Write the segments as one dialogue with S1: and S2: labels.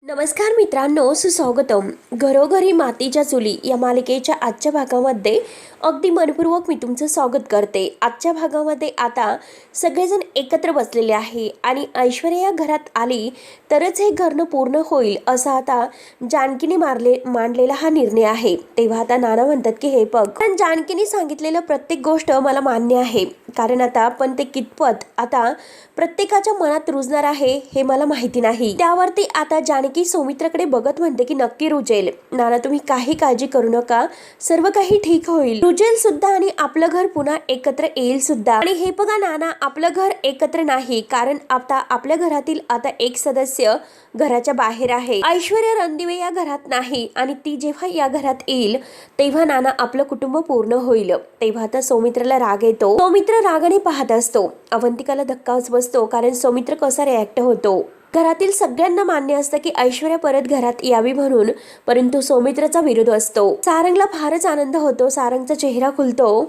S1: नमस्कार मित्रांनो, सुस्वागतम. घरोघरी मातीच्या चुली या मालिकेच्या आजच्या भागामध्ये अगदी मनपूर्वक मी तुमचं स्वागत करते. आजच्या भागामध्ये आता सगळेजण एकत्र बसलेले आहे आणि ऐश्वर्या या घरात आली तरच हे घरनं पूर्ण होईल असा आता जानकीने मांडलेला हा निर्णय आहे. तेव्हा आता नाना म्हणतात की हे बघ, पण जानकीने सांगितलेलं प्रत्येक गोष्ट मला मान्य आहे, कारण आता पण ते कितपत आता प्रत्येकाच्या मनात रुजणार आहे हे मला माहिती नाही. त्यावरती आता जानकी सौमित्राकडे बघत म्हणते की नक्की रुजेल नाना, तुम्ही काही काळजी करू नका, सर्व काही ठीक होईल, रुजेल सुद्धा आणि आपलं घर पुन्हा एकत्र येईल सुद्धा. आणि हे बघा नाना, आपलं घर एकत्र नाही, कारण आता आपल्या घरातील आता एक सदस्य घराच्या बाहेर आहे. ऐश्वर्या रणदिवे या घरात नाही आणि ती जेव्हा या घरात येईल तेव्हा नाना आपलं कुटुंब पूर्ण होईल. तेव्हा आता सौमित्राला राग येतो. सौमित्र रागाने पाहत असतो. अवंतिकाला धक्काच बसतो, कारण सौमित्र कसा रिॲक्ट होतो. घरातील सगळ्यांना मान्य असतं की ऐश्वर्या परत घरात यावी म्हणून, परंतु सौमित्रचा विरोध असतो. सारंगला फारच आनंद होतो. सारंगचा चेहरा खुलतो.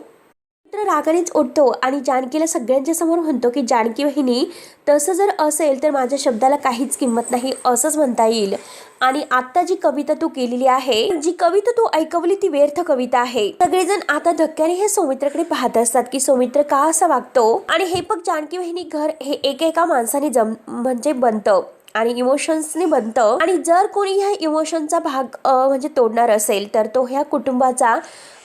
S1: सौमित्र रागानेच उठतो आणि जानकीला सगळ्यांच्या समोर म्हणतो की जानकी वहिनी, तसं जर असेल तर माझ्या शब्दाला काहीच किंमत नाही असंच म्हणता येईल. आणि आता जी कविता तू केलेली आहे, जी कविता तू ऐकवली ती व्यर्थ कविता आहे. सगळेजण आता धक्क्याने हे सौमित्रकडे पाहत असतात की सौमित्र का असा वागतो. आणि हे पण जानकी वहिनी, घर हे एकेका माणसाने म्हणजे बनतं आणि इमोशन्सने बनतं. आणि जर कोणी ह्या इमोशनचा भाग म्हणजे तोडणार असेल तर तो ह्या कुटुंबाचा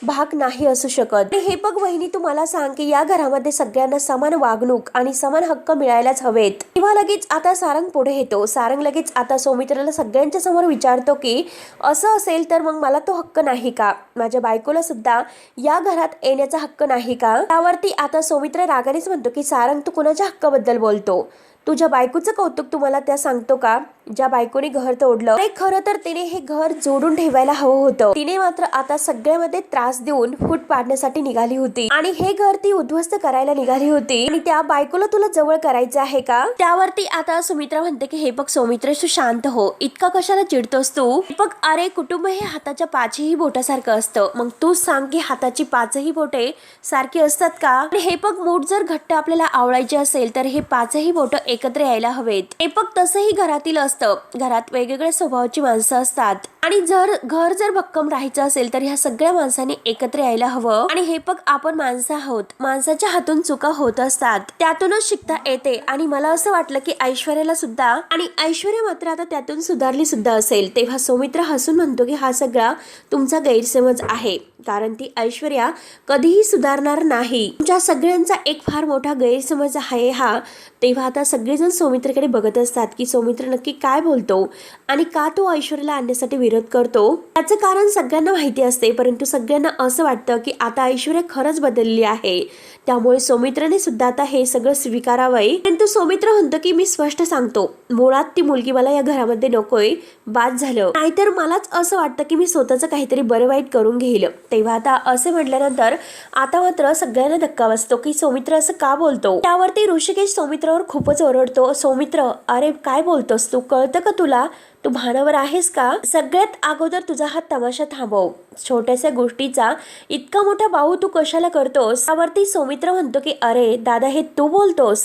S1: भाग नाही असू शकत. हे बघ वहिनी, तू मला सांग की या घरामध्ये सगळ्यांना समान वागणूक आणि समान हक्क मिळायलाच हवेत. तेव्हा लगेच आता सारंग पुढे येतो. सारंग लगेच आता सौमित्राला सगळ्यांच्या समोर विचारतो की असं असेल तर मग मला तो हक्क नाही का, माझ्या बायकोला सुद्धा या घरात येण्याचा हक्क नाही का. त्यावरती आता सौमित्र रागानेच म्हणतो की सारंग, तू कोणाच्या हक्काबद्दल बोलतो? तुझ्या बायकोचं कौतुक तुम्हाला त्या सांगतो का, ज्या बायकोने घर तोडलं. खरं तर तिने हे घर जोडून ठेवायला हवं होतं. तिने मात्र आता सगळ्यामध्ये त्रास देऊन फूट पाडण्यासाठी निघाली होती आणि हे घर ती उद्ध्वस्त करायला निघाली होती. आणि त्या बायकोला तुला जवळ करायचं आहे का. त्यावरती आता सुमित्रा म्हणते की हे बघ सौमित्र, तू शांत हो, इतका कशाला चिडतोस तू. बघ अरे, कुटुंब हे हाताच्या पाचही बोटासारखं असतं. मग तू सांग की हाताची पाचही बोटे सारखी असतात का. आणि हे बघ, मूठ जर घट्ट आपल्याला आवळायचे असेल तर हे पाचही बोट एकत्र यायला हवेत. हे बघ, तसंही घरातील असतं. घरात वेगवेगळ्या स्वभावाची माणसं असतात आणि घर जर भक्कम राहायचं असेल तर ह्या सगळ्या माणसांनी एकत्र यायला हवं. आणि हे बघ, आपण माणसं आहोत, माणसाच्या हातून चुका होत असतात, त्यातूनच शिकता येते. आणि मला असं वाटलं की ऐश्वर्याला सुद्धा, आणि ऐश्वर्या मात्र आता त्यातून सुधारली सुद्धा असेल. तेव्हा सौमित्र हसून म्हणतो की हा सगळा तुमचा गैरसमज आहे, कारण ती ऐश्वर्या कधीही सुधारणार नाही. तुमच्या सगळ्यांचा एक फार मोठा गैरसमज आहे हा. तेव्हा आता सगळेजण सौमित्रकडे बघत असतात की सौमित्र नक्की काय बोलतो आणि का तो ऐश्वर्याला आणण्यासाठी विरोध करतो. त्याचं कारण सगळ्यांना माहिती असते, परंतु सगळ्यांना असं वाटतं की आता ऐश्वर्या खरंच बदलली आहे, त्यामुळे सौमित्राने सुद्धा आता हे सगळं स्वीकारावंय. परंतु सौमित्र म्हणतो की मी स्पष्ट सांगतो, मुळात ती मुलगी मला या घरामध्ये नकोय, बाद झालं, नाहीतर मलाच असं वाटतं की मी स्वतःचं काहीतरी बरं वाईट करून घेईल. तेव्हा आता असे म्हटल्यानंतर आता मात्र सगळ्यांना धक्का बसतो की सौमित्र असं का बोलतो. त्यावरती ऋषिकेश सौमित्रावर खूपच ओरडतो. सौमित्र, अरे काय बोलतोस तू, कळतं का तुला, तू भानावर आहेस का. सगळ्यात अगोदर तुझा हा तमाशा थांबव, छोट्याशा गोष्टीचा इतका मोठा बाहू तू कशाला करतोस. त्यावरती सौमित्र म्हणतो की अरे दादा, हे तू बोलतोस,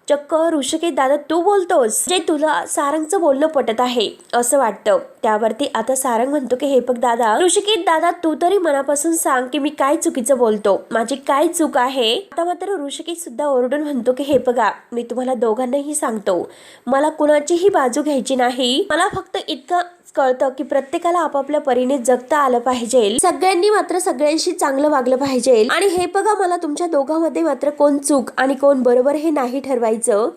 S1: चक्क ऋषिकेश दादा तू बोलतोस, जे तुला सारंगचं बोलणं पटत आहे असं वाटतं. त्यावरती आता सारंग म्हणतो की हे बघ दादा, ऋषिकेश दादा, तू तरी मनापासून सांग की मी काय चुकीचं बोलतो, माझी काय चूक आहे. आता मात्र ऋषिकेश सुद्धा ओरडून म्हणतो की हे बघा, मी तुम्हाला दोघांनाही सांगतो, मला कुणाचीही बाजू घ्यायची नाही. मला फक्त इतकं कळतं की प्रत्येकाला आपापल्या परीने जगता आलं पाहिजे, सगळ्यांनी मात्र सगळ्यांशी चांगलं वागलं पाहिजे. आणि हे बघा, मला तुमच्या दोघांमध्ये मात्र कोण चूक आणि कोण बरोबर हे नाही ठरवायचं.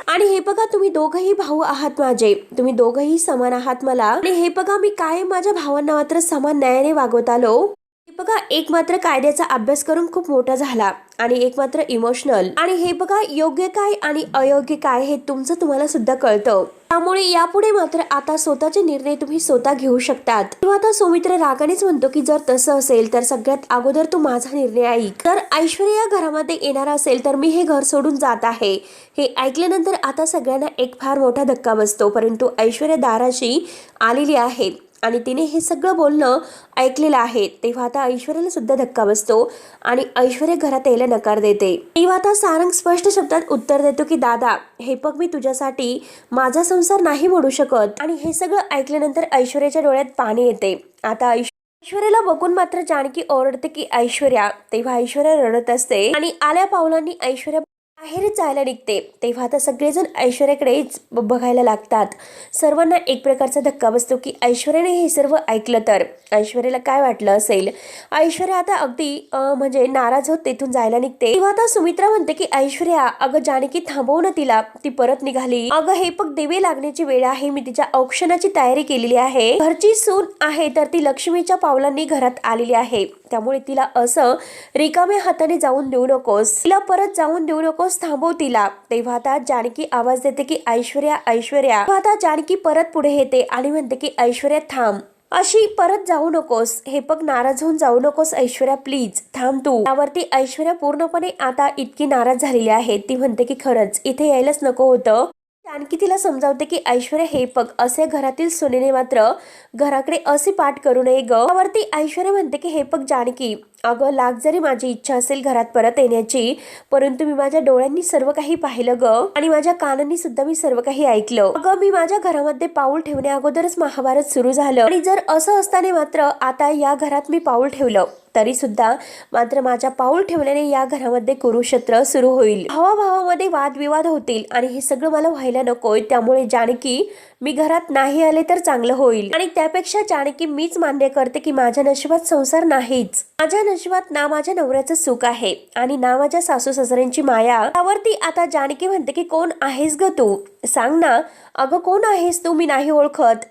S1: आणि हे बघा, तुम्ही दोघंही भाऊ आहात माझे, तुम्ही दोघंही समान आहात मला. आणि हे बघा, मी कायम माझ्या भावांना मात्र समान न्यायाने वागवत आलो. हे बघा, एक मात्र कायद्याचा अभ्यास करून खूप मोठा झाला आणि एक मात्र इमोशनल. आणि हे बघा, योग्य काय आणि अयोग्य काय हे तुमचं तुम्हाला सुद्धा कळतं, त्यामुळे यापुढे मात्र आता स्वतःचे निर्णय तुम्ही स्वतः घेऊ शकतात. किंवा आता सौमित्र रागानेच म्हणतो की जर तसं असेल तर सगळ्यात अगोदर तू माझा निर्णय ऐक. जर ऐश्वर्या घरामध्ये येणार असेल तर मी हे घर सोडून जात आहे. हे ऐकल्यानंतर आता सगळ्यांना एक फार मोठा धक्का बसतो, परंतु ऐश्वर्या दाराशी आलेली आहे आणि तिने हे सगळं बोलणं ऐकलेलं आहे. तेव्हा आता ऐश्वर्याला सुद्धा धक्का बसतो आणि ऐश्वर्या घरात यायला नकार देते. तेव्हा आता सारंग स्पष्ट शब्दात उत्तर देतो की दादा, हे बघ, मी तुझ्यासाठी माझा संसार नाही मोडू शकत. आणि हे सगळं ऐकल्यानंतर ऐश्वर्याच्या डोळ्यात पाणी येते. आता ऐश्वर्याला बघून मात्र जानकी ओरडते की ऐश्वर्या. तेव्हा ऐश्वर्या रडत असते आणि आल्या पावलांनी ऐश्वर्या बाहेर जायला निघते. तेव्हा आता सगळेजण ऐश्वर्याकडेच बघायला लागतात. सर्वांना एक प्रकारचा धक्का बसतो की ऐश्वर्याने हे सर्व ऐकलं तर ऐश्वर्याला काय वाटलं असेल. ऐश्वर्या आता अगदी म्हणजे नाराज होत तेथून जायला निघते. तेव्हा आता सुमित्रा म्हणते की ऐश्वर्या, अगं जानकी थांबव ना तिला, ती परत निघाली. अगं हे पग देवे लागण्याची वेळ आहे, मी तिच्या औक्षणाची तयारी केलेली आहे. घरची सून आहे तर ती लक्ष्मीच्या पावलांनी घरात आलेली आहे, त्यामुळे तिला असं रिकाम्या हाताने जाऊन देऊ नकोस, तिला परत जाऊन देऊ नकोस, थांबव तिला. तेव्हा आता जानकी आवाज देते की ऐश्वर्या ऐश्वर्या. तेव्हा आता जानकी परत पुढे येते आणि म्हणते की ऐश्वर्या थांब, अशी परत जाऊ नकोस, हे बघ, नाराज होऊन जाऊ नकोस ऐश्वर्या, प्लीज थांब तू. त्यावरती ऐश्वर्या पूर्णपणे आता इतकी नाराज झालेली आहे. ती म्हणते की खरंच इथे यायलाच नको होतं. जानकी तिला समजावते की ऐश्वर्या, हे बघ, असे घरातील सुनेने मात्र घराकडे असे पाठ करू नये ग. त्यावरती ऐश्वर्या म्हणते की हे बघ जानकी, अगं लाग जरी माझी इच्छा असेल घरात परत येण्याची, परंतु मी माझ्या डोळ्यांनी सर्व काही पाहिलं ग आणि माझ्या कानांनी सुद्धा मी सर्व काही ऐकलं. अगं मी माझ्या घरामध्ये पाऊल ठेवण्या अगोदरच महाभारत सुरू झालं आणि जर असं असताना मात्र आता या घरात मी पाऊल ठेवलं तरी सुद्धा मात्र माझ्या पाऊल ठेवल्याने या घरामध्ये कुरुक्षेत्र सुरू होईल, भावाभावामध्ये वादविवाद होतील आणि हे सगळं मला व्हायला नकोय. त्यामुळे जानकी, मी घरात नाही आले तर चांगलं होईल. आणि त्यापेक्षा जानकी, मीच मान्य करते की माझ्या नशिबात संसार नाहीच, माझ्या नशिबात ना माझ्या नवऱ्याचं सुख आहे आणि ना माझ्या सासू सासऱ्यांची माया. त्यावरती आता जानकी म्हणते की कोण आहेस ग तू, सांग ना. अगं कोण आहेस तू, मी नाही ओळखत.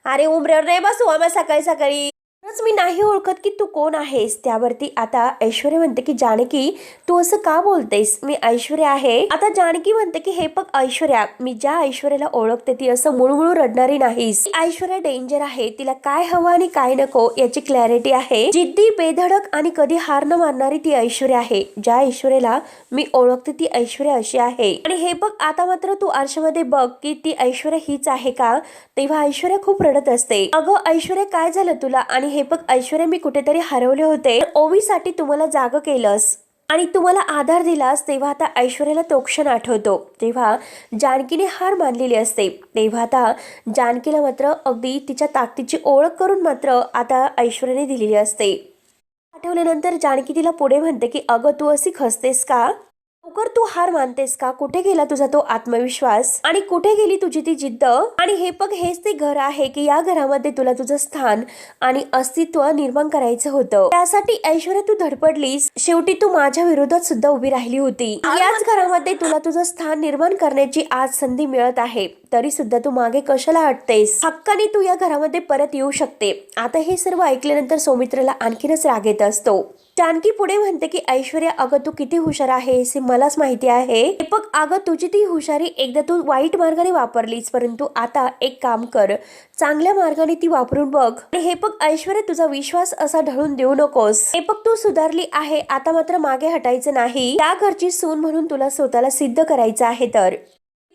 S1: अरे उमरेवर रे बसू आम्हा सकाळी सकाळी, मी नाही ओळखत की तू कोण आहेस. त्यावरती आता ऐश्वर्या म्हणते की जानकी, तू असं का बोलतेस, मी ऐश्वर्या आहे. आता जानकी म्हणते की हे बघ ऐश्वर्या, मी ज्या ऐश्वर्याला ओळखते ती असं मुळमुळ रडणारी नाहीस. ऐश्वर्या डेंजर आहे, तिला काय हवं आणि काय नको याची क्लॅरिटी आहे. जिद्दी, बेधडक आणि कधी हार न मानणारी ती ऐश्वर्या आहे. ज्या ऐश्वर्याला मी ओळखते ती ऐश्वर्या अशी आहे. आणि हे बघ, आता मात्र तू आरशामध्ये बघ की ती ऐश्वर्या हीच आहे का. तेव्हा ऐश्वर्या खूप रडत असते. अगं ऐश्वर्या, काय झालं तुला. आणि हे बघ ऐश्वर्या, मी कुठेतरी हरवले होते, ओवीसाठी तुम्हाला जाग केलंस आणि तुम्हाला आधार दिलास. तेव्हा आता ऐश्वर्याला तो क्षण आठवतो तेव्हा जानकीने हार मानलेली असते. तेव्हा आता जानकीला मात्र अगदी तिच्या ताकदीची ओळख करून मात्र आता ऐश्वर्याने दिलेली असते. आठवल्यानंतर जानकी तिला पुढे म्हणते की अगं तू अशी खसतेस का, लवकर तू हार मानतेस का, कुठे गेला तुझा तो आत्मविश्वास आणि कुठे गेली तुझी ती जिद्द. आणि हे बघ, हेच ते घर आहे की या घरामध्ये तुला तुझं स्थान आणि अस्तित्व निर्माण करायचं होतं. त्यासाठी ऐश्वर्या तू धडपडलीस, शेवटी तू माझ्या विरोधात सुद्धा उभी राहिली होती. याच घरामध्ये तुला तुझं स्थान निर्माण करण्याची आज संधी मिळत आहे, तरी सुद्धा तू मागे कशाला हटतेस. हक्काने तू या घरामध्ये परत येऊ शकते. आता हे सर्व ऐकल्यानंतर सौमित्राला आणखीनच राग येत असतो. जानकी पुढे म्हणते की ऐश्वर्या, अगं तू किती हुशार आहेस हे मलाच माहिती आहे. दीपक, अगं तुझी ती हुशारी एकदा तू वाईट मार्गाने वापरलीस, परंतु आता एक काम कर, चांगल्या मार्गाने ती वापरून बघ. आणि हे बघ ऐश्वर्या, तुझा विश्वास असा ढळून देऊ नकोस. हे बघ, तू सुधारली आहे, आता मात्र मागे हटायचं नाही. त्या घरची सून म्हणून तुला स्वतःला सिद्ध करायचं आहे. तर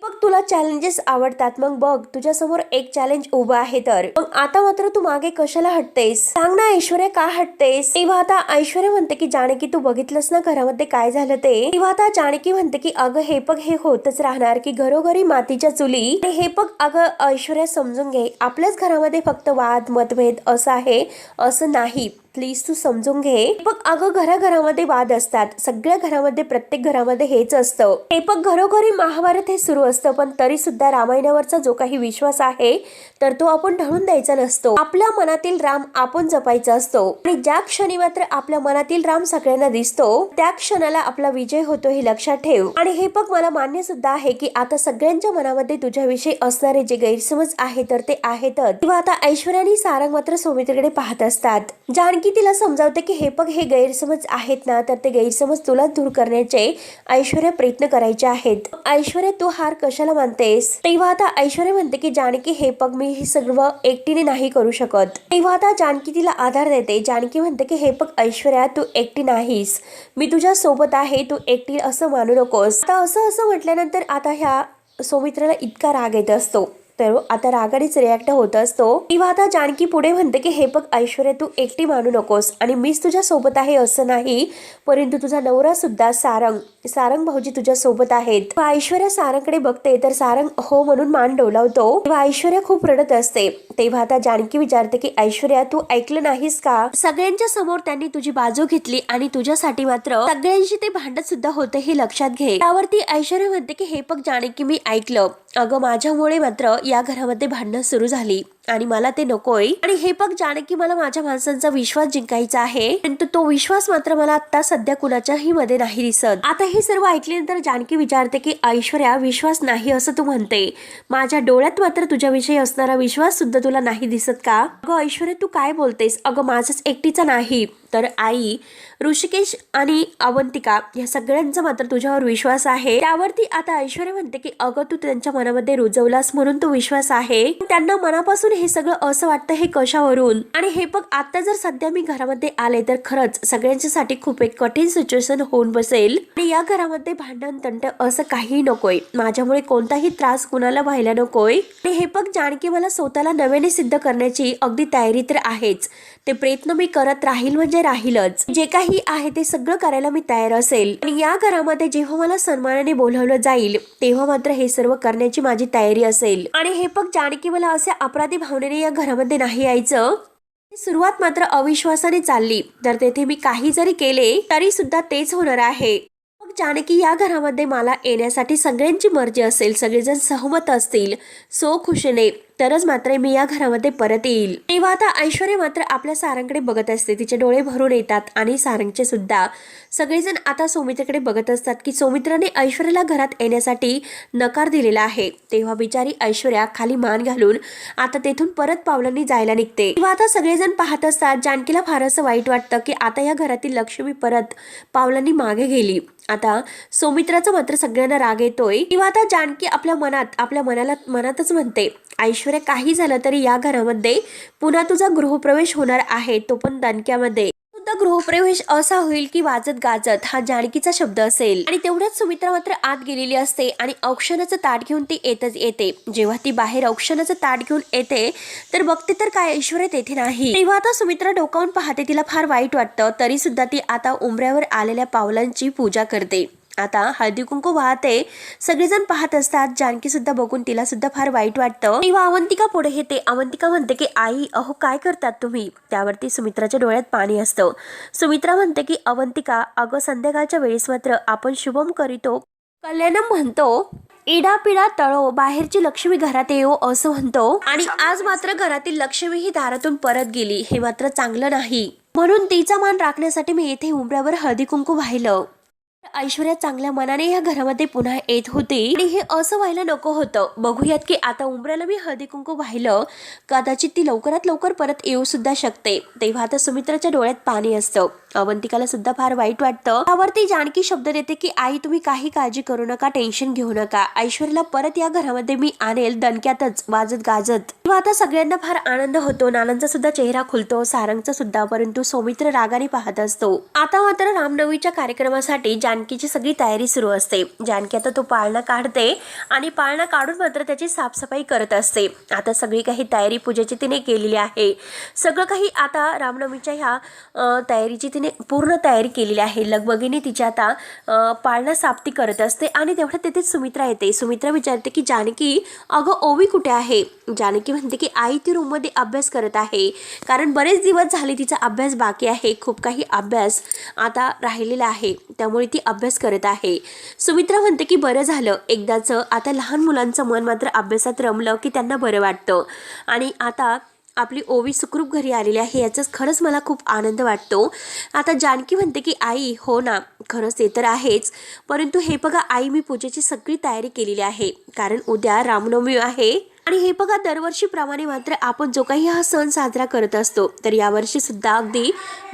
S1: बघ, तुला चॅलेंजेस आवडतात, मग बघ तुझ्या समोर एक चॅलेंज उभं आहे. तर मग आता मात्र तू मागे कशाला हटतेस, सांग ना ऐश्वर्या, का हटतेस. तेव्हा आता ऐश्वर्या म्हणते की जानकी, तू बघितलंस ना घरामध्ये काय झालं ते. तेव्हा आता जानकी म्हणते की अगं हे बघ, हे होतच राहणार की घरोघरी मातीच्या चुली. हे बघ अगं ऐश्वर्या, समजून घे, आपल्याच घरामध्ये फक्त वाद मतभेद असं आहे असं नाही, प्लीज तू समजून घे. बघ अगं घराघरामध्ये वाद असतात, सगळ्या घरामध्ये प्रत्येक घरामध्ये हेच असतं. हे बघ घरोघरी महाभारत हे सुरू असतं, पण तरी सुद्धा रामायणावरचा जो काही विश्वास आहे तर तो आपण ढळून द्यायचा नसतो. आपल्या मनातील राम आपण जपायचा असतो आणि ज्या क्षणी मात्र आपल्या मनातील राम सगळ्यांना दिसतो त्या क्षणाला आपला विजय होतो, हे लक्षात ठेव. आणि हे बघ मला मान्य सुद्धा आहे की आता सगळ्यांच्या मनामध्ये तुझ्याविषयी असणारे जे गैरसमज आहे तर ते आहेतच. किंवा आता ऐश्वर्या आणि सारंग मात्र सौमित्रीकडे पाहत असतात. जानकी तिला समजावते की हे बघ, हे गैरसमज आहेत ना, तर ते गैरसमज तुला दूर करण्याचे ऐश्वर्या प्रयत्न करायचे आहेत. ऐश्वर्या, तू हार कशाला मानतेस. तेव्हा आता ऐश्वर्या म्हणते की जानकी, हे बघ, मी हे सर्व एकटीने नाही करू शकत. तेव्हा आता जानकी तिला आधार देते. जानकी म्हणते की हे बघ ऐश्वर्या, तू एकटी नाहीस, मी तुझ्या सोबत आहे, तू एकटी असं मानू नकोस. आता असं म्हटल्यानंतर आता ह्या सौमित्राला इतका राग येत असतो. तर आता रागानेच रिॲक्ट होत असतो तेव्हा आता जानकी पुढे म्हणते की हे बघ ऐश्वर्या, तू एकटी मानू नकोस आणि मीच तुझ्या सोबत आहे असं नाही, परंतु तुझा नवरा सुद्धा सारंग भाऊजी तुझ्या सोबत आहेत. तेव्हा ऐश्वर्या सारंगकडे बघते तर सारंग हो म्हणून मान डोलावतो. तेव्हा ऐश्वर्या खूप रडत असते. तेव्हा आता जानकी विचारते की ऐश्वर्या, तू ऐकलं नाहीस का? सगळ्यांच्या समोर त्यांनी तुझी बाजू घेतली आणि तुझ्यासाठी मात्र सगळ्यांशी ते भांडत सुद्धा होते हे लक्षात घे. त्यावरती ऐश्वर्या म्हणते की हे बघ जानकी, मी ऐकलं, अगं माझ्यामुळे मात्र या घरामध्ये भांडणं सुरू झाली आणि मला ते नकोय. आणि हे बघ जानकी, मला माझ्या माणसांचा विश्वास जिंकायचा आहे, परंतु तो विश्वास मात्र मला आता सध्या कुणाच्याही मध्ये नाही दिसत. आता हे सर्व ऐकल्यानंतर जानकी विचारते की ऐश्वर्या, विश्वास नाही असं तू म्हणते, माझ्या डोळ्यात मात्र तुझ्याविषयी असणारा विश्वास सुद्धा तुला नाही दिसत का? अगं ऐश्वर्या, तू काय बोलतेस? अगं माझंच एकटीचा नाही तर आई, ऋषिकेश आणि अवंतिका या सगळ्यांचा मात्र तुझ्यावर विश्वास आहे. त्यावरती आता ऐश्वर्या म्हणते की अगं तू त्यांच्या मनामध्ये रुजवलास म्हणून तो विश्वास आहे, त्यांना मनापासून हे सगळं असं वाटतं हे कशावरून? आणि हे बघ आता जर सध्या मी घरामध्ये आले तर खरंच सगळ्यांच्यासाठी खूप एक कठीण सिच्युएशन होऊन बसेल आणि या घरामध्ये भांडण तंट असं काही नकोय, माझ्यामुळे कोणताही त्रास कुणाला व्हायला नकोय. आणि हे बघ जानकी, मला स्वतःला नव्याने सिद्ध करण्याची अगदी तयारी तर आहेच, ते प्रयत्न मी करत राहील म्हणजे राहीलच, जे काही आहे ते सगळं करायला मी तयार असेल. आणि या घरामध्ये जेव्हा मला सन्मानाने बोलावलं जाईल तेव्हा मात्र हे सर्व करण्याची माझी तयारी असेल. आणि हे बघ जानकी, मला असे अपराधी भावनेने या घरामध्ये नाही यायचं. सुरुवात मात्र अविश्वासाने चालली तर तेथे मी काही जरी केले तरी सुद्धा तेच होणार आहे. मग जानकी, या घरामध्ये मला येण्यासाठी सगळ्यांची मर्जी असेल, सगळेजण सहमत असतील सो खुशीने, तरच मात्र मी या घरामध्ये परत येईल. तेव्हा आता ऐश्वर्या मात्र आपल्या सारंगकडे बघत असते, तिचे डोळे भरून येतात आणि सारंगचे सुद्धा. सगळेजण आता सौमित्राकडे बघत असतात की सौमित्राने ऐश्वर्याला घरात येण्यासाठी नकार दिलेला आहे. तेव्हा बिचारी ऐश्वर्या खाली मान घालून आता तेथून परत पावलांनी जायला निघते. तेव्हा आता सगळेजण पाहत असतात, जानकीला फार असं वाईट वाटतं की आता या घरातील लक्ष्मी परत पावलांनी मागे गेली. आता सौमित्राचा मात्र सगळ्यांना राग येतोय. तेव्हा आता जानकी आपल्या मनातच म्हणते, ऐश्वर्या, काही झालं तरी या घरामध्ये पुन्हा तुझा गृहप्रवेश होणार आहे, तो पण दणक्यामध्ये. गृहप्रवेश असा होईल की वाजत गाजत हा जानकीचा शब्द असेल. आणि तेवढ्याच सुमित्रा मात्र आत गेलेली असते आणि औक्षणाचं ताट घेऊन ती येते. जेव्हा ती बाहेर औक्षणाचं ताट घेऊन येते तर बघते तर काय, ऐश्वर्या तेथे नाही. तेव्हा आता सुमित्रा डोकावून पाहते, तिला फार वाईट वाटतं, तरी सुद्धा ती आता उंबऱ्यावर आलेल्या पावलांची पूजा करते. आता हळदी कुंकू वाहते, सगळेजण पाहत असतात. जानकी सुद्धा बघून तिला सुद्धा फार वाईट वाटतं. तेव्हा अवंतिका पुढे येते. अवंतिका म्हणते की आई, अहो काय करतात तुम्ही? त्यावरती सुमित्राच्या डोळ्यात पाणी असतं. सुमित्रा म्हणते की अवंतिका, अगं संध्याकाळच्या वेळेस मात्र आपण शुभम करीतो कल्याणम म्हणतो, इडा पिडा तळो, बाहेरची लक्ष्मी घरात येऊ असं म्हणतो, आणि आज मात्र घरातील लक्ष्मी ही दारातून परत गेली, हे मात्र चांगलं नाही, म्हणून तिचा मान राखण्यासाठी मी येथे उंबऱ्यावर हळदी कुंकू वाहिलं. ऐश्वर्या चांगल्या मनाने या घरामध्ये पुन्हा येत होती आणि हे असं व्हायला नको होतं. बघूयात की आता उंबऱ्याला मी हळदी कुंकू वाहिलं, कदाचित ती लवकरात लवकर परत येऊ सुद्धा शकते. तेव्हा आता सुमित्राच्या डोळ्यात पाणी असतं. अवंतिकाला सुद्धा फार वाईट वाटतं. त्यावरती जानकी शब्द देते की आई, तुम्ही काही काळजी करू नका, टेन्शन घेऊ नका, ऐश्वर्याला परत या घरामध्ये मी आणेल दणक्यातच वाजत गाजत. तेव्हा आता सगळ्यांना फार आनंद होतो. नानांचा सुद्धा चेहरा खुलतो, सारंगचा सुद्धा, परंतु सौमित्र रागाने पाहत असतो. आता मात्र रामनवमीच्या कार्यक्रमासाठी जानकीची सगळी तयारी सुरू असते. जानकी आता तो पाळणा काढते आणि पाळणा काढून मात्र त्याची साफसफाई करत असते. आता सगळी काही तयारी पूजेची तिने केलेली आहे. सगळं काही आता रामनवमीच्या ह्या तयारीची तिने पूर्ण तयारी केलेली आहे. लगबगीने तिच्या आता पाळणा साफती करत असते आणि तेवढ्यात तिथे सुमित्रा येते. सुमित्रा विचारते की जानकी, अगं ओवी कुठे आहे? जानकी म्हणते की आई ती रूममध्ये अभ्यास करत आहे, कारण बरेच दिवस झाले तिचा अभ्यास बाकी आहे, खूप काही अभ्यास आता राहिलेला आहे, त्यामुळे ती अभ्यास करत आहे. सुमित्रा म्हणते की बरं झालं एकदाचं, आता लहान मुलांचं मन मात्र अभ्यासात रमलं की त्यांना बरं वाटतं, आणि आता आपली ओवी सुखरूप घरी आलेली आहे याचाच खरंच मला खूप आनंद वाटतो. आता जानकी म्हणते की आई, हो ना, खरंच ते तर आहेच, परंतु हे बघा आई, मी पूजेची सगळी तयारी केलेली आहे, कारण उद्या रामनवमी आहे. आणि हे बघा दरवर्षीप्रमाणे मात्र आपण जो काही हा सण साजरा करत असतो, तर यावर्षी सुद्धा अगदी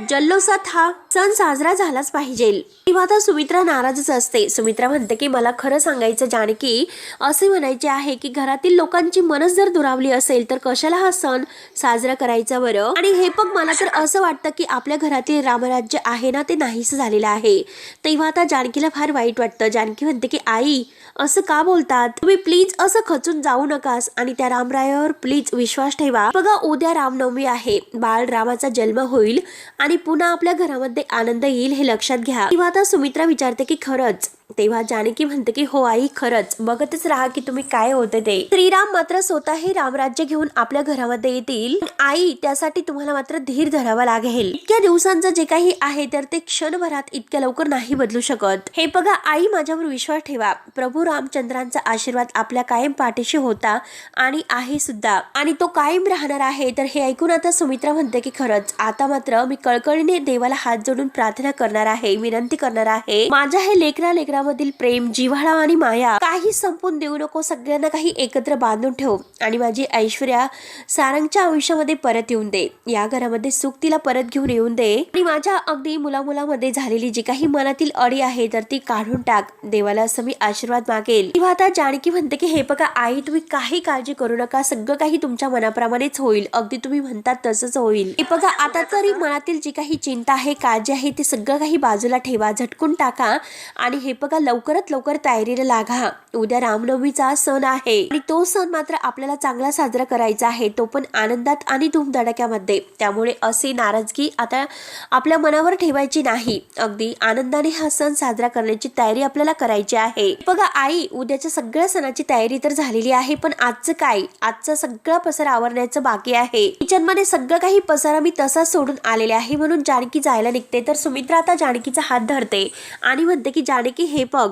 S1: जल्लोषात हा सण साजरा झालाच पाहिजे। तेव्हा आता सुमित्रा नाराजच असते। सुमित्रा म्हणते की मला खरं सांगायचं जानकी, असे म्हणायचे आहे की घरातील लोकांची मनच जर दुरावली असेल तर कशाला हा सण साजरा करायचा बरं। आणि हे पण मला तर असं वाटतं की आपल्या घरातील रामराज्य आहे ना ते नाहीस झालेलं आहे। तेव्हा आता जानकीला फार वाईट वाटतं। जानकी म्हणते की आई असं का बोलतात तुम्ही, प्लीज असं खचून जाऊ नकास आणि त्या रामरायावर प्लीज विश्वास ठेवा। बघा उद्या रामनवमी आहे, बाळ रामाचा जन्म होईल आणि पुन्हा आपल्या घरामध्ये आनंद येईल हे लक्षात घ्या। तेव्हा आता सुमित्रा विचारते की खरंच? तेव्हा जानकी म्हणते की हो आई खरंच, बघतच राहा की तुम्ही काय होते ते। श्रीराम मात्र स्वतः हे रामराज्य घेऊन आपल्या घरामध्ये येतील। आई त्यासाठी तुम्हाला मात्र धीर धरावा लागेल। इतक्या दिवसांचं जे काही आहे तर ते क्षणभरात इतक्या लवकर नाही बदलू शकत। हे बघा आई माझ्यावर विश्वास ठेवा, प्रभू रामचंद्रांचा आशीर्वाद आपल्या कायम पाठीशी होता आणि आहे सुद्धा, आणि तो कायम राहणार आहे। तर हे ऐकून आता सुमित्रा म्हणते की खरंच आता मात्र मी कळकळीने देवाला हात जोडून प्रार्थना करणार आहे, विनंती करणार आहे, माझ्या हे लेकरामधील प्रेम, जिव्हाळा आणि माया काही संपून देऊ नको, सगळ्यांना काही एकत्र बांधून ठेव आणि माझी ऐश्वर्या सारंगच्या आयुष्यामध्ये परत येऊन दे, या घरामध्ये सुख तिला परत घेऊन येऊन दे आणि माझ्या अगदी मुलामुलामध्ये झालेली जी काही मनातील अडी आहे तर ती काढून टाक, देवाला असं मी आशीर्वाद मागेल। तेव्हा आता जानकी म्हणते की हे बघा आई तुम्ही काही काळजी करू नका, सगळं काही तुमच्या मनाप्रमाणेच होईल, अगदी तुम्ही म्हणतात तसंच होईल। हे बघा आता तरी मनातील जी काही चिंता आहे, काळजी आहे, ते सगळं काही बाजूला ठेवा, झटकून टाका आणि हे बघा लवकरात लवकर तयारीला लागा। उद्या रामनवमीचा सण आहे आणि तो सण मात्र आपल्याला चांगला साजरा करायचा आहे, तो पण आनंदात आणि धूमधडाक्यामध्ये। त्यामुळे अशी नाराजगी आता आपल्या मनावर ठेवायची नाही, अगदी आनंदाने हा सण साजरा करण्याची तयारी आपल्याला करायची आहे। बघा आई उद्याच्या सगळ्या सणाची तयारी तर झालेली आहे, पण आजचं काय, आजचा सगळा पसारा आवरण्याचं बाकी आहे। किचन मध्ये सगळं काही पसारा मी तसाच सोडून आलेले आहे, म्हणून जानकी जायला निघते। तर सुमित्रा आता जानकीचा हात धरते आणि म्हणते की जानकी हे बघ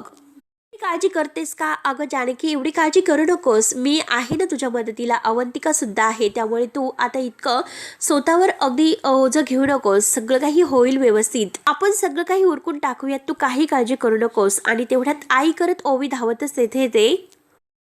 S1: काळजी करतेस का? अगं जानकी एवढी काळजी करू नकोस, मी आहे ना तुझ्या मदतीला, अवंतिका सुद्धा आहे, त्यामुळे तू आता इतकं स्वतःवर अगदी ओझं घेऊ नकोस, सगळं काही होईल व्यवस्थित, आपण सगळं काही उरकून टाकूयात, तू काही काळजी करू नकोस। आणि तेवढ्यात आई करत ओवी धावतच तेथे येते।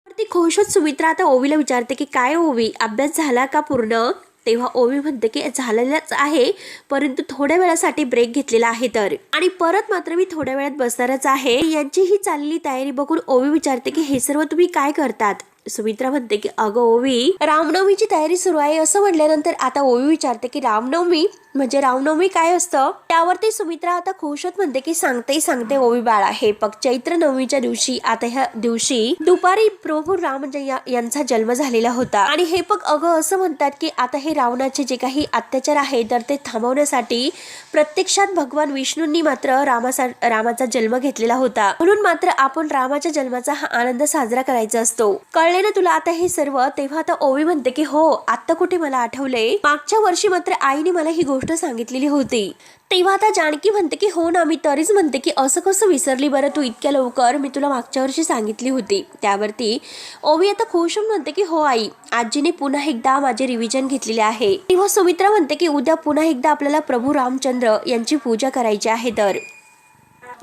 S1: ती खुश होत सुमित्रा आता ओवीला विचारते की काय ओवी अभ्यास झाला का पूर्ण? तेव्हा ओवी म्हणते की झालेलाच आहे, परंतु थोड्या वेळासाठी ब्रेक घेतलेला आहे तर, आणि परत मात्र मी थोड्या वेळात बसणारच आहे। यांची ही चाललेली तयारी बघून ओवी विचारते की हे सर्व तुम्ही काय करतात? सुमित्रा म्हणते की अगं ओवी रामनवमीची तयारी सुरू आहे असं म्हटल्यानंतर आता ओवी विचारते की रामनवमी म्हणजे रामनवमी काय असतं? त्यावरती सुमित्रा आता खुश होत म्हणते की सांगते ओवी बाळा, हे पग चैत्र नवमीच्या दिवशी, आता ह्या दिवशी दुपारी प्रभू राम यांचा जन्म झालेला होता आणि हे पग अगं असं म्हणतात की आता हे रावणाचे जे काही अत्याचार आहे तर ते थांबवण्यासाठी प्रत्यक्षात भगवान विष्णूंनी मात्र रामाचा जन्म घेतलेला होता, म्हणून मात्र आपण रामाच्या जन्माचा हा आनंद साजरा करायचा असतो। कळले ना तुला आता हे सर्व? तेव्हा आता ओवी म्हणते की हो आता कुठे मला आठवले, मागच्या वर्षी मात्र आईने मला ही गोष्ट सांगितलेली होती। तेव्हा आता जानकी म्हणते की हो ना, मी तरीच म्हणते की असं कसं विसरली बरं तू इतक्या लवकर, मी तुला मागच्या वर्षी सांगितली होती। त्यावरती ओवी आता खुश होऊन म्हणते की हो आई, आजीने पुन्हा एकदा माझे रिव्हिजन घेतलेले आहे। तेव्हा सुमित्रा म्हणते की उद्या पुन्हा एकदा आपल्याला प्रभू रामचंद्र यांची पूजा करायची आहे, तर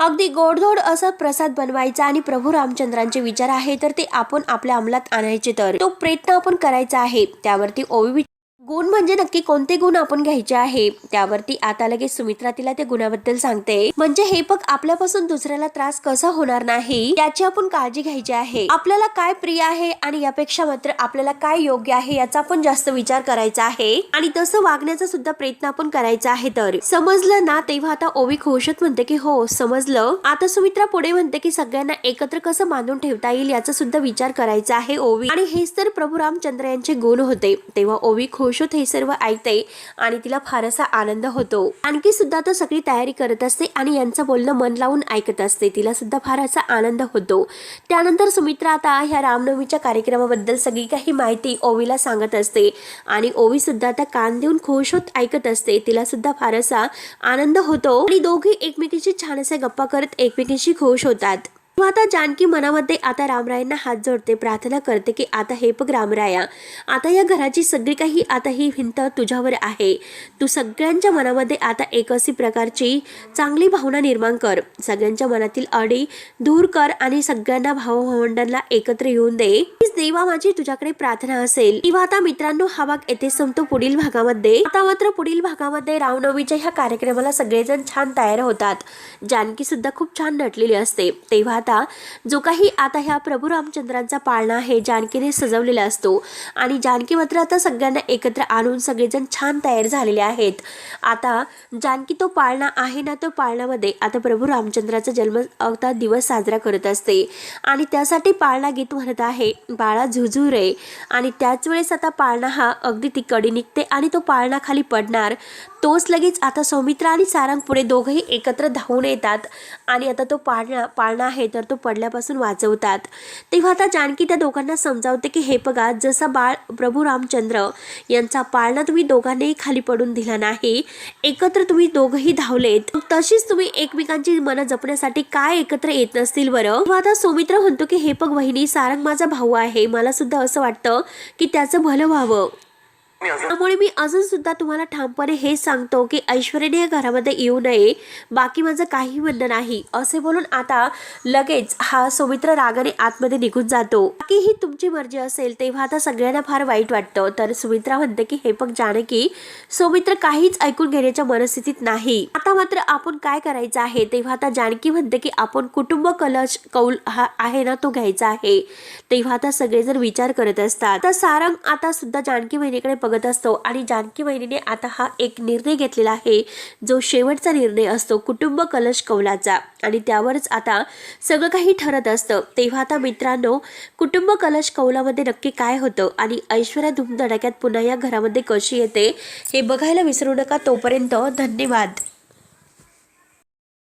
S1: अगदी गोडधोड असा प्रसाद बनवायचा आणि प्रभू रामचंद्रांचे विचार आहे तर ते आपण आपल्या अंमलात आणायचे, तर तो प्रयत्न आपण करायचा आहे। त्यावरती ओवी गुण म्हणजे नक्की कोणते गुण आपण घ्यायचे आहे? त्यावरती आता लगेच सुमित्रा तिला त्या गुणाबद्दल सांगते, म्हणजे हे बघ आपल्यापासून दुसऱ्याला त्रास कसा होणार नाही याची आपण काळजी घ्यायची आहे, आपल्याला काय प्रिय आहे आणि यापेक्षा मात्र आपल्याला काय योग्य आहे याचा आपण जास्त विचार करायचा आहे आणि तसं वागण्याचा सुद्धा प्रयत्न आपण करायचा आहे, तर समजलं ना? तेव्हा आता ओवी खुशत म्हणते की हो समजलं। आता सुमित्रा पुढे म्हणते की सगळ्यांना एकत्र कसं बांधून ठेवता येईल याचा सुद्धा विचार करायचा आहे ओवी, आणि हेच तर प्रभू रामचंद्र यांचे गुण होते। तेव्हा ओवी खुश हे सर्व ऐकते आणि तिला फारसा आनंद होतो। आणखी सुद्धा तो सगळी तयारी करत असते आणि यांचं बोलणं मन लावून ऐकत असते, तिला सुद्धा फारसा आनंद होतो। त्यानंतर सुमित्रा आता ह्या रामनवमीच्या कार्यक्रमाबद्दल सगळी काही माहिती ओवीला सांगत असते आणि ओवी सुद्धा आता कान देऊन खुश होत ऐकत असते, तिला सुद्धा फारसा आनंद होतो आणि दोघे एकमेकींशी छान असे गप्पा करत एकमेकींशी खुश होतात। आता जानकी मनामध्ये आता रामरायांना हात जोडते, प्रार्थना करते की आता हे बघ रामराया, आता या घराची सगळी काही आता ही भिंत तुझ्यावर आहे, तू सगळ्यांच्या मनामध्ये आता एक अशी प्रकारची चांगली भावना निर्माण कर, सगळ्यांच्या मनातील अडी दूर कर आणि सगळ्यांना भावभावंडांना एकत्र येऊन दे। देवा माझी तुझ्याकडे प्रार्थना असेल. तेव्हा आता मित्रांनो हा भाग येथे संपतो. पुढील भागामध्ये आता मात्र पुढील भागामध्ये रामनवमीच्या ह्या कार्यक्रमाला सगळेजण छान तयार होतात. जानकी सुद्धा खूप छान नटलेली असते. तेव्हा आता जो काही आता ह्या प्रभू रामचंद्रांचा पाळणा आहे जानकीने सजवलेला असतो आणि जानकी मात्र आता सगळ्यांना एकत्र आणून सगळेजण छान तयार झालेले आहेत. आता जानकी तो पाळणा आहे ना, तो पाळण्यामध्ये आता प्रभू रामचंद्राचा जन्म अवतार दिवस साजरा करत असते आणि त्यासाठी पाळणा गीत म्हणत आहे बाळा झुझू रे. आणि त्याच वेळेस आता पाळणा हा अगदी ती कडी निघते आणि तो पाळणा खाली पडणार. तोच लगेच आता सौमित्रा आणि सारंग पुढे दोघंही एकत्र धावून येतात आणि आता तो पाळणा आहे तर तो पडल्यापासून वाचवतात. तेव्हा आता जानकी त्या दोघांना समजावते की हे बघा, जसा बाळ प्रभू रामचंद्र यांचा पाळणा तुम्ही दोघांनीही खाली पडून दिला नाही, एकत्र तुम्ही दोघंही धावलेत, तशीच तुम्ही एकमेकांची मनं जपण्यासाठी काय एकत्र येत नसतील बरं. तेव्हा आता सौमित्र म्हणतो की हे बघ वहिनी, सारंग माझा भाऊ आहे, मला सुद्धा असं वाटतं की त्याचं भलं व्हावं. त्यामुळे मी अजून सुद्धा तुम्हाला ठामपणे हे सांगतो की ऐश्वर्याने या घरामध्ये येऊ नये, बाकी माझं काही म्हणणं नाही. असे बोलून आता लगेच हा सौमित्र रागाने आतमध्ये निघून जातो. बाकी ही तुमची मर्जी असेल. तेव्हा आता सगळ्यांना फार वाईट वाटतं. तर सुमित्रा म्हणते की हे बघ जानकी, सौमित्र काहीच ऐकून घेण्याच्या मनस्थितीत नाही. आता मात्र आपण काय करायचं आहे. तेव्हा आता जानकी म्हणते की आपण कुटुंब कलश कौल हा आहे ना, तो घ्यायचा आहे. तेव्हा आता सगळेजण विचार करत असतात. तर सारंग आता सुद्धा जानकी बहिणीकडे बघत असतो आणि जानकी बहिणीने आता हा एक निर्णय घेतलेला आहे, जो शेवटचा निर्णय असतो कुटुंब कलश कौलाचा, आणि त्यावरच आता सगळं काही ठरत असतं. तेव्हा आता मित्रांनो, कुटुंब कलश कौलामध्ये नक्की काय होतं आणि ऐश्वर्या धूमधडाक्यात पुन्हा या घरामध्ये कशी येते हे बघायला विसरू नका. तोपर्यंत धन्यवाद.